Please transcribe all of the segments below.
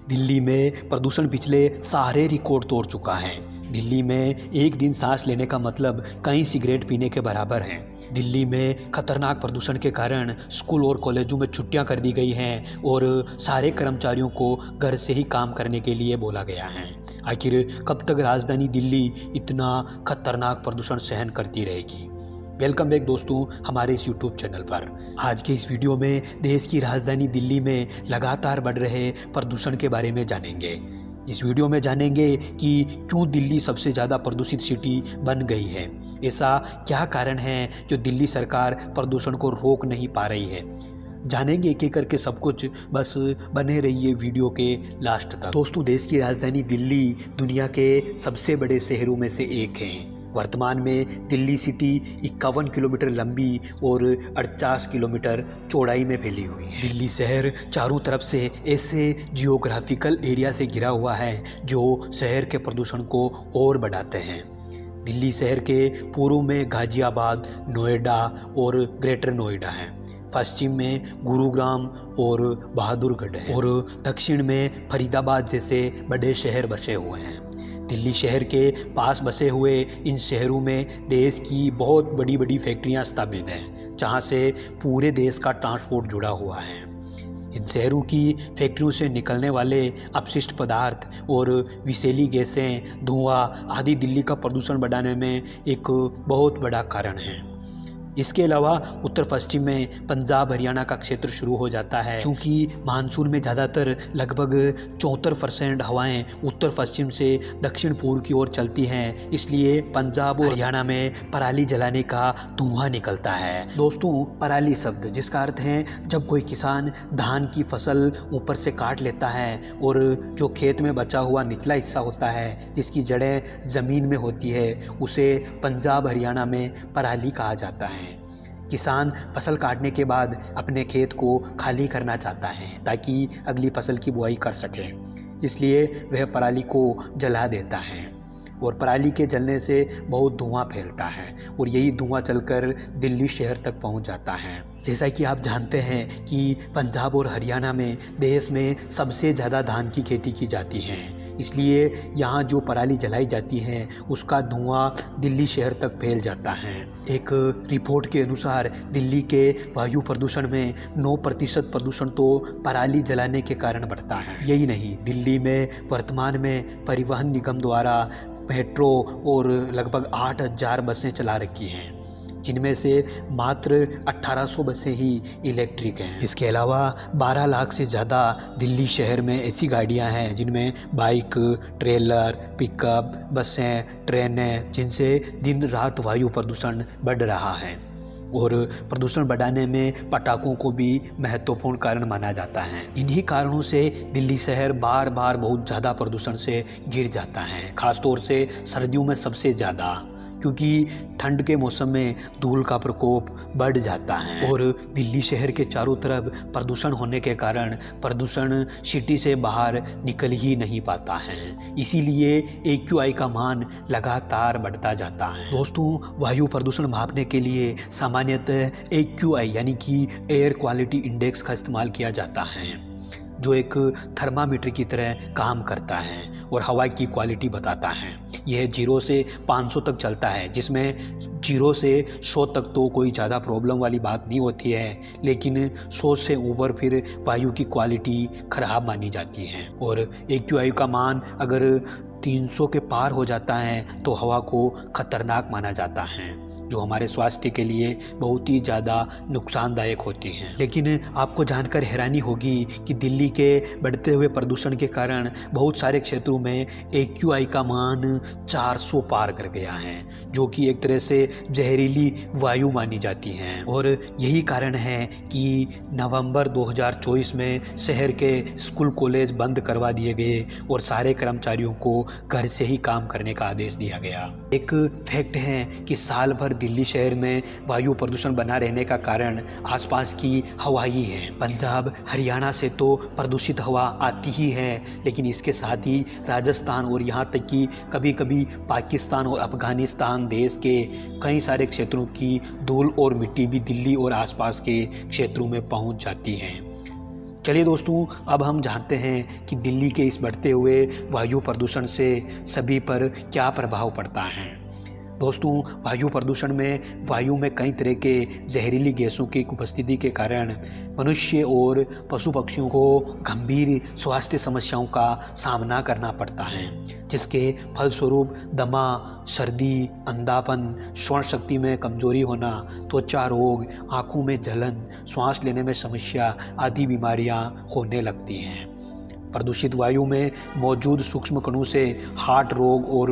दिल्ली में प्रदूषण पिछले सारे रिकॉर्ड तोड़ चुका है। दिल्ली में एक दिन सांस लेने का मतलब कई सिगरेट पीने के बराबर है। दिल्ली में खतरनाक प्रदूषण के कारण स्कूल और कॉलेजों में छुट्टियां कर दी गई हैं और सारे कर्मचारियों को घर से ही काम करने के लिए बोला गया है। आखिर कब तक राजधानी दिल्ली इतना खतरनाक प्रदूषण सहन करती रहेगी? वेलकम बैक दोस्तों हमारे इस यूट्यूब चैनल पर। आज के इस वीडियो में देश की राजधानी दिल्ली में लगातार बढ़ रहे प्रदूषण के बारे में जानेंगे। इस वीडियो में जानेंगे कि क्यों दिल्ली सबसे ज़्यादा प्रदूषित सिटी बन गई है। ऐसा क्या कारण है जो दिल्ली सरकार प्रदूषण को रोक नहीं पा रही है। जानेंगे एक एक करके सब कुछ, बस बने रहिए वीडियो के लास्ट तक। दोस्तों, देश की राजधानी दिल्ली दुनिया के सबसे बड़े शहरों में से एक है। वर्तमान में दिल्ली सिटी 51 किलोमीटर लंबी और 48 किलोमीटर चौड़ाई में फैली हुई है। दिल्ली शहर चारों तरफ से ऐसे जियोग्राफिकल एरिया से घिरा हुआ है जो शहर के प्रदूषण को और बढ़ाते हैं। दिल्ली शहर के पूर्व में गाजियाबाद, नोएडा और ग्रेटर नोएडा हैं। पश्चिम में गुरुग्राम और बहादुरगढ़ है और दक्षिण में फरीदाबाद जैसे बड़े शहर बसे हुए हैं। दिल्ली शहर के पास बसे हुए इन शहरों में देश की बहुत बड़ी बड़ी फैक्ट्रियां स्थापित हैं, जहां से पूरे देश का ट्रांसपोर्ट जुड़ा हुआ है। इन शहरों की फैक्ट्रियों से निकलने वाले अपशिष्ट पदार्थ और विषैली गैसें, धुआं आदि दिल्ली का प्रदूषण बढ़ाने में एक बहुत बड़ा कारण है। इसके अलावा उत्तर पश्चिम में पंजाब हरियाणा का क्षेत्र शुरू हो जाता है। क्योंकि मानसून में ज़्यादातर लगभग 74% हवाएं उत्तर पश्चिम से दक्षिण पूर्व की ओर चलती हैं, इसलिए पंजाब और हरियाणा में पराली जलाने का धुआं निकलता है। दोस्तों, पराली शब्द जिसका अर्थ है जब कोई किसान धान की फसल ऊपर से काट लेता है और जो खेत में बचा हुआ निचला हिस्सा होता है जिसकी जड़ें ज़मीन में होती है, उसे पंजाब हरियाणा में पराली कहा जाता है। किसान फसल काटने के बाद अपने खेत को खाली करना चाहता है ताकि अगली फसल की बुआई कर सके, इसलिए वह पराली को जला देता है और पराली के जलने से बहुत धुआं फैलता है और यही धुआं चलकर दिल्ली शहर तक पहुंच जाता है। जैसा कि आप जानते हैं कि पंजाब और हरियाणा में देश में सबसे ज़्यादा धान की खेती की जाती है, इसलिए यहाँ जो पराली जलाई जाती है उसका धुआं दिल्ली शहर तक फैल जाता है। एक रिपोर्ट के अनुसार दिल्ली के वायु प्रदूषण में 9% प्रदूषण तो पराली जलाने के कारण बढ़ता है। यही नहीं, दिल्ली में वर्तमान में परिवहन निगम द्वारा मेट्रो और लगभग 8000 बसें चला रखी हैं, जिनमें से मात्र 1800 बसें ही इलेक्ट्रिक हैं। इसके अलावा 12 लाख से ज़्यादा दिल्ली शहर में ऐसी गाड़ियां हैं जिनमें बाइक, ट्रेलर, पिकअप, बसें, ट्रेनें, जिनसे दिन रात वायु प्रदूषण बढ़ रहा है। और प्रदूषण बढ़ाने में पटाखों को भी महत्वपूर्ण कारण माना जाता है। इन्हीं कारणों से दिल्ली शहर बार बार बहुत ज़्यादा प्रदूषण से घिर जाता है, खासतौर से सर्दियों में सबसे ज़्यादा, क्योंकि ठंड के मौसम में धूल का प्रकोप बढ़ जाता है और दिल्ली शहर के चारों तरफ प्रदूषण होने के कारण प्रदूषण सिटी से बाहर निकल ही नहीं पाता है। इसीलिए AQI का मान लगातार बढ़ता जाता है। दोस्तों, वायु प्रदूषण मापने के लिए सामान्यतः AQI यानी कि एयर क्वालिटी इंडेक्स का इस्तेमाल किया जाता है, जो एक थर्मामीटर की तरह काम करता है और हवा की क्वालिटी बताता है। यह 0 से 500 तक चलता है, जिसमें 0 से 100 तक तो कोई ज़्यादा प्रॉब्लम वाली बात नहीं होती है, लेकिन 100 से ऊपर फिर वायु की क्वालिटी ख़राब मानी जाती है। और AQI का मान अगर 300 के पार हो जाता है तो हवा को खतरनाक माना जाता है, जो हमारे स्वास्थ्य के लिए बहुत ही ज़्यादा नुकसानदायक होती हैं। लेकिन आपको जानकर हैरानी होगी कि दिल्ली के बढ़ते हुए प्रदूषण के कारण बहुत सारे क्षेत्रों में AQI का मान 400 पार कर गया है, जो कि एक तरह से जहरीली वायु मानी जाती हैं। और यही कारण है कि नवंबर 2024 में शहर के स्कूल कॉलेज बंद करवा दिए गए और सारे कर्मचारियों को घर से ही काम करने का आदेश दिया गया। एक फैक्ट है कि साल भर दिल्ली शहर में वायु प्रदूषण बना रहने का कारण आसपास की हवा ही है। पंजाब हरियाणा से तो प्रदूषित हवा आती ही है, लेकिन इसके साथ ही राजस्थान और यहाँ तक कि कभी कभी पाकिस्तान और अफगानिस्तान देश के कई सारे क्षेत्रों की धूल और मिट्टी भी दिल्ली और आसपास के क्षेत्रों में पहुँच जाती हैं। चलिए दोस्तों, अब हम जानते हैं कि दिल्ली के इस बढ़ते हुए वायु प्रदूषण से सभी पर क्या प्रभाव पड़ता है। दोस्तों, वायु प्रदूषण में वायु में कई तरह के जहरीली गैसों की उपस्थिति के कारण मनुष्य और पशु पक्षियों को गंभीर स्वास्थ्य समस्याओं का सामना करना पड़ता है, जिसके फलस्वरूप दमा, सर्दी, अंधापन, श्रवण शक्ति में कमजोरी होना, त्वचा रोग, आंखों में जलन, सांस लेने में समस्या आदि बीमारियां होने लगती हैं। प्रदूषित वायु में मौजूद सूक्ष्म कणों से हार्ट रोग और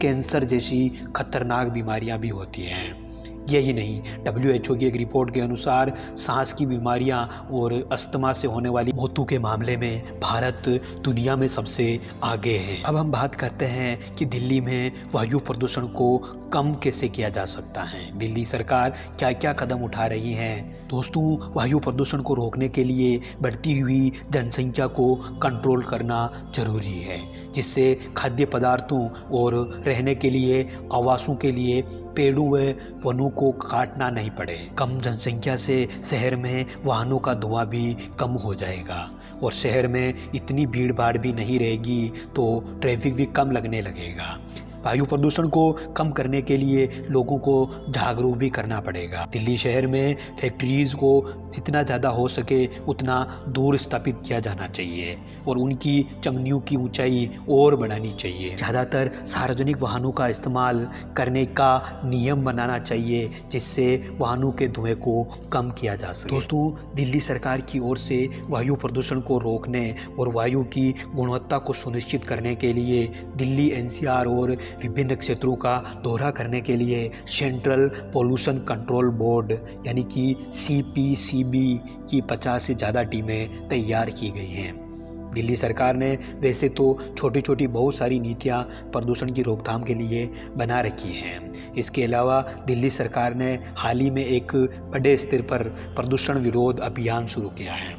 कैंसर जैसी खतरनाक बीमारियां भी होती हैं। यही नहीं, WHO की एक रिपोर्ट के अनुसार सांस की बीमारियां और अस्थमा से होने वाली मौतों के मामले में भारत दुनिया में सबसे आगे है। अब हम बात करते हैं कि दिल्ली में वायु प्रदूषण को कम कैसे किया जा सकता है। दिल्ली सरकार क्या क्या कदम उठा रही है। दोस्तों, वायु प्रदूषण को रोकने के लिए बढ़ती हुई जनसंख्या को कंट्रोल करना जरूरी है, जिससे खाद्य पदार्थों और रहने के लिए आवासों के लिए पेड़ों व वनों को काटना नहीं पड़े। कम जनसंख्या से शहर में वाहनों का धुआं भी कम हो जाएगा और शहर में इतनी भीड़ भाड़ भी नहीं रहेगी, तो ट्रैफिक भी कम लगने लगेगा। वायु प्रदूषण को कम करने के लिए लोगों को जागरूक भी करना पड़ेगा। दिल्ली शहर में फैक्ट्रीज को जितना ज़्यादा हो सके उतना दूर स्थापित किया जाना चाहिए और उनकी चमनियों की ऊंचाई और बढ़ानी चाहिए। ज़्यादातर सार्वजनिक वाहनों का इस्तेमाल करने का नियम बनाना चाहिए, जिससे वाहनों के धुएं को कम किया जा सके। दोस्तों, दिल्ली सरकार की ओर से वायु प्रदूषण को रोकने और वायु की गुणवत्ता को सुनिश्चित करने के लिए दिल्ली NCR और विभिन्न क्षेत्रों का दौरा करने के लिए सेंट्रल पोल्यूशन कंट्रोल बोर्ड यानी कि CPCB की 50 से ज़्यादा टीमें तैयार की गई हैं। दिल्ली सरकार ने वैसे तो छोटी छोटी बहुत सारी नीतियां प्रदूषण की रोकथाम के लिए बना रखी हैं। इसके अलावा दिल्ली सरकार ने हाल ही में एक बड़े स्तर पर प्रदूषण विरोध अभियान शुरू किया है,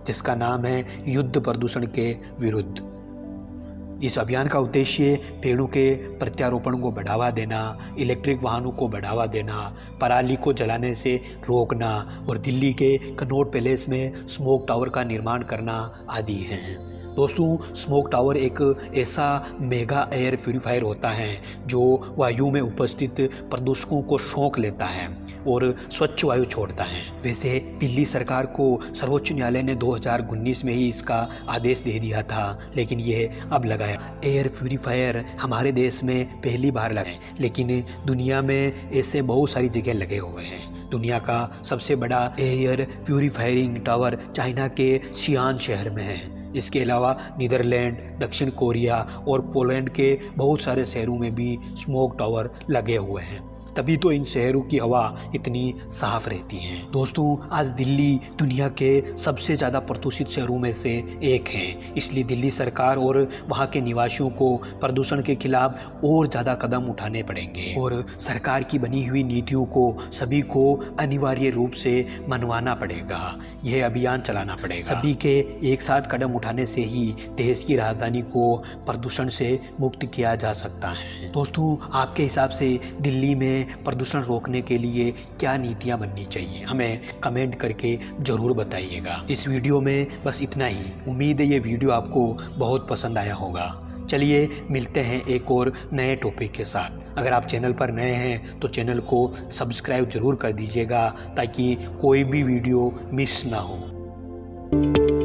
जिसका नाम है युद्ध प्रदूषण के विरुद्ध। इस अभियान का उद्देश्य पेड़ों के प्रत्यारोपण को बढ़ावा देना, इलेक्ट्रिक वाहनों को बढ़ावा देना, पराली को जलाने से रोकना और दिल्ली के कनॉट पैलेस में स्मोक टावर का निर्माण करना आदि हैं। दोस्तों, स्मोक टावर एक ऐसा मेगा एयर प्यूरीफायर होता है जो वायु में उपस्थित प्रदूषकों को सोख लेता है और स्वच्छ वायु छोड़ता है। वैसे दिल्ली सरकार को सर्वोच्च न्यायालय ने 2019 में ही इसका आदेश दे दिया था, लेकिन यह अब लगाया। एयर प्यूरीफायर हमारे देश में पहली बार लगे, लेकिन दुनिया में ऐसे बहुत सारी जगह लगे हुए हैं। दुनिया का सबसे बड़ा एयर प्यूरीफायरिंग टावर चाइना के शियान शहर में है। इसके अलावा नीदरलैंड, दक्षिण कोरिया और पोलैंड के बहुत सारे शहरों में भी स्मोक टावर लगे हुए हैं, तभी तो इन शहरों की हवा इतनी साफ रहती है। दोस्तों, आज दिल्ली दुनिया के सबसे ज़्यादा प्रदूषित शहरों में से एक है, इसलिए दिल्ली सरकार और वहाँ के निवासियों को प्रदूषण के खिलाफ और ज़्यादा कदम उठाने पड़ेंगे और सरकार की बनी हुई नीतियों को सभी को अनिवार्य रूप से मनवाना पड़ेगा। यह अभियान चलाना पड़ेगा। सभी के एक साथ कदम उठाने से ही देश की राजधानी को प्रदूषण से मुक्त किया जा सकता है। दोस्तों, आपके हिसाब से दिल्ली में प्रदूषण रोकने के लिए क्या नीतियां बननी चाहिए, हमें कमेंट करके ज़रूर बताइएगा। इस वीडियो में बस इतना ही। उम्मीद है ये वीडियो आपको बहुत पसंद आया होगा। चलिए मिलते हैं एक और नए टॉपिक के साथ। अगर आप चैनल पर नए हैं तो चैनल को सब्सक्राइब ज़रूर कर दीजिएगा ताकि कोई भी वीडियो मिस ना हो।